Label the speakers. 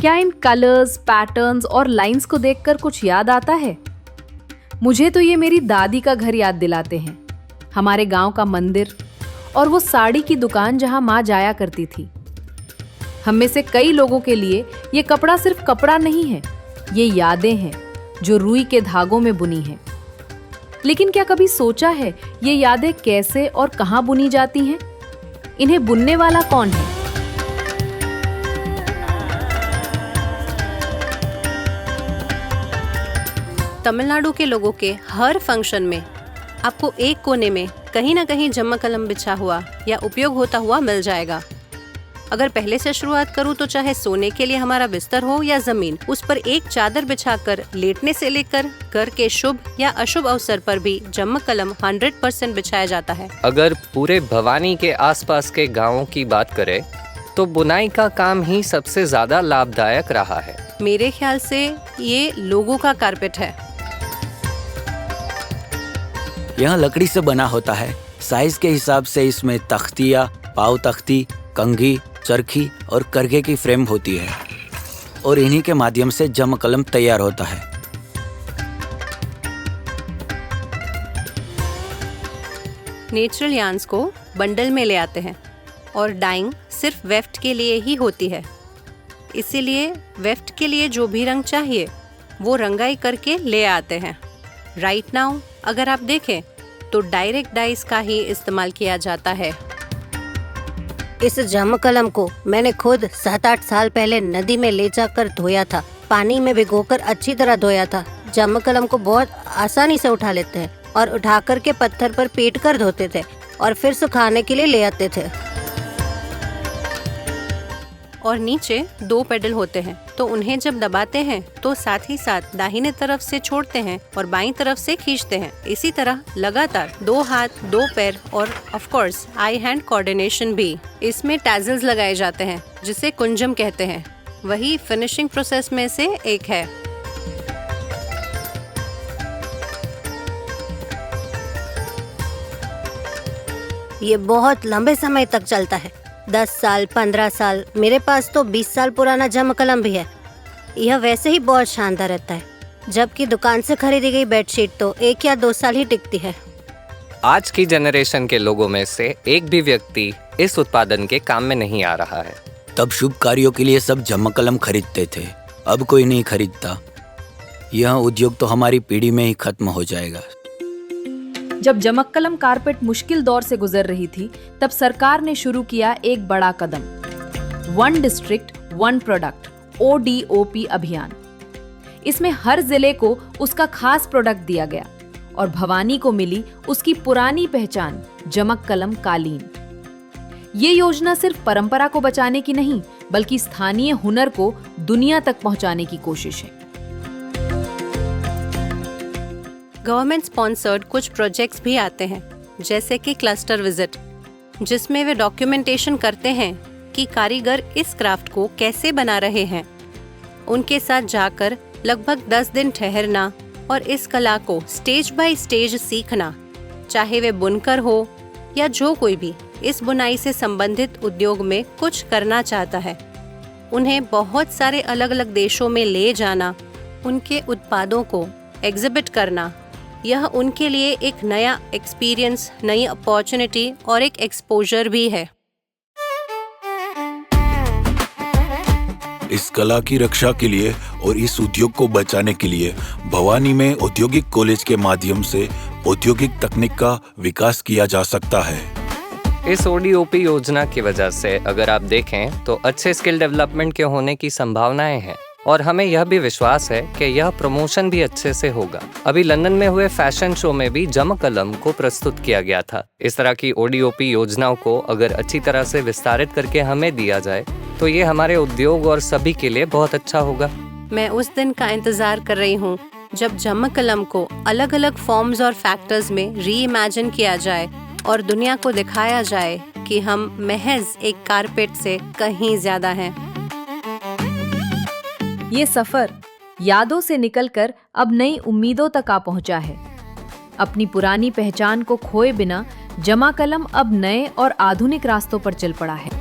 Speaker 1: क्या इन colours, patterns और lines को देखकर कुछ याद आता है? मुझे तो ये मेरी दादी का घर याद दिलाते हैं, हमारे गांव का मंदिर और वो साड़ी की दुकान जहां माँ जाया करती थी। हम में से कई लोगों के लिए ये कपड़ा सिर्फ कपड़ा नहीं है, ये यादें हैं जो रुई के धागों में बुनी हैं। लेकिन क्या कभी सोचा है ये यादें कैसे और कहां बुनी जाती हैं? इन्हें बुनने वाला कौन है?
Speaker 2: तमिलनाडु के लोगों के हर फंक्शन में आपको एक कोने में कहीं ना कहीं जम्मकलम बिछा हुआ या उपयोग होता हुआ मिल जाएगा। अगर पहले से शुरुआत करूं तो चाहे सोने के लिए हमारा बिस्तर हो या जमीन, उस पर एक चादर बिछाकर लेटने से लेकर घर के शुभ या अशुभ अवसर पर भी जम्मकलम 100% बिछाया जाता है।
Speaker 3: अगर पूरे भवानी के आसपास के गांवों की बात करें तो बुनाई का काम ही सबसे ज्यादा लाभदायक रहा है।
Speaker 2: मेरे ख्याल से ये लोगों का कारपेट है।
Speaker 4: यह लकड़ी से बना होता है। साइज के हिसाब से इसमें तख्तियाँ, पाव तख्ती, कंघी, चरखी और करघे की फ्रेम होती है और इन्हीं के माध्यम से जमकलम तैयार होता है।
Speaker 2: नेचुरल यार्न्स को बंडल में ले आते हैं और डाइंग सिर्फ वेफ्ट के लिए ही होती है। इसीलिए वेफ्ट के लिए जो भी रंग चाहिए वो रंगाई करके ले आते हैं। राइट नाउ अगर आप देखें तो डायरेक्ट डाइस का ही इस्तेमाल किया जाता है।
Speaker 5: इस जमकलम को मैंने खुद 7-8 साल पहले नदी में ले जाकर धोया था। पानी में भिगोकर अच्छी तरह धोया था। जमकलम को बहुत आसानी से उठा लेते हैं और उठाकर के पत्थर पर पीट कर धोते थे और फिर सुखाने के लिए ले आते थे।
Speaker 2: और नीचे 2 पेडल होते हैं, तो उन्हें जब दबाते हैं तो साथ ही साथ दाहिने तरफ से छोड़ते हैं और बाईं तरफ से खींचते हैं। इसी तरह लगातार 2 हाथ, 2 पैर और of course I hand coordination भी। इसमें टैजल्स लगाए जाते हैं जिसे कुंजम कहते हैं। वही फिनिशिंग प्रोसेस में से एक है।
Speaker 5: ये बहुत लंबे समय तक चलता है, 10 साल, 15 साल, मेरे पास तो 20 साल पुराना जमकलम भी है। यह वैसे ही बहुत शानदार रहता है, जबकि दुकान से खरीदी गई बेडशीट तो 1 या 2 साल ही टिकती है।
Speaker 3: आज की जनरेशन के लोगों में से एक भी व्यक्ति इस उत्पादन के काम में नहीं आ रहा है।
Speaker 4: तब शुभ कार्यों के लिए सब जमकलम खरीदते थे, अब कोई नहीं खरीदता। यह उद्योग तो हमारी पीढ़ी में ही खत्म हो जाएगा।
Speaker 1: जब जमक्कलम कारपेट मुश्किल दौर से गुजर रही थी, तब सरकार ने शुरू किया एक बड़ा कदम, 1 डिस्ट्रिक्ट 1 प्रोडक्ट ODOP अभियान। इसमें हर जिले को उसका खास प्रोडक्ट दिया गया और भवानी को मिली उसकी पुरानी पहचान, जमक्कलम कालीन। ये योजना सिर्फ परंपरा को बचाने की नहीं, बल्कि स्थानीय हुनर को दुनिया तक पहुंचाने की कोशिश है।
Speaker 2: गवर्नमेंट स्पॉन्सर्ड कुछ प्रोजेक्ट्स भी आते हैं, जैसे कि क्लस्टर विजिट, जिसमें वे डॉक्यूमेंटेशन करते हैं कि कारीगर इस क्राफ्ट को कैसे बना रहे हैं। उनके साथ जाकर लगभग 10 दिन ठहरना और इस कला को स्टेज बाय स्टेज सीखना, चाहे वे बुनकर हो या जो कोई भी इस बुनाई से संबंधित उद्योग में कुछ करना चाहता है। उन्हें बहुत सारे अलग अलग देशों में ले जाना, उनके उत्पादों को एग्जिबिट करना, यह उनके लिए एक नया एक्सपीरियंस, नई अपॉर्चुनिटी और एक एक्सपोजर भी है।
Speaker 6: इस कला की रक्षा के लिए और इस उद्योग को बचाने के लिए भवानी में औद्योगिक कॉलेज के माध्यम से औद्योगिक तकनीक का विकास किया जा सकता है।
Speaker 3: इस ODOP योजना की वजह से अगर आप देखें तो अच्छे स्किल डेवलपमेंट के होने की संभावनाएं हैं और हमें यह भी विश्वास है कि यह प्रमोशन भी अच्छे से होगा। अभी लंदन में हुए फैशन शो में भी जमकलम को प्रस्तुत किया गया था। इस तरह की ODOP योजनाओं को अगर अच्छी तरह से विस्तारित करके हमें दिया जाए तो ये हमारे उद्योग और सभी के लिए बहुत अच्छा होगा।
Speaker 2: मैं उस दिन का इंतजार कर रही हूँ जब जमकलम को अलग अलग फॉर्म्स और फैक्टर्स में रीइमेजिन किया जाए और दुनिया को दिखाया जाए कि हम महज एक कारपेट से कहीं ज्यादा हैं।
Speaker 1: ये सफर यादों से निकलकर अब नई उम्मीदों तक आ पहुंचा है। अपनी पुरानी पहचान को खोए बिना जमकलम अब नए और आधुनिक रास्तों पर चल पड़ा है।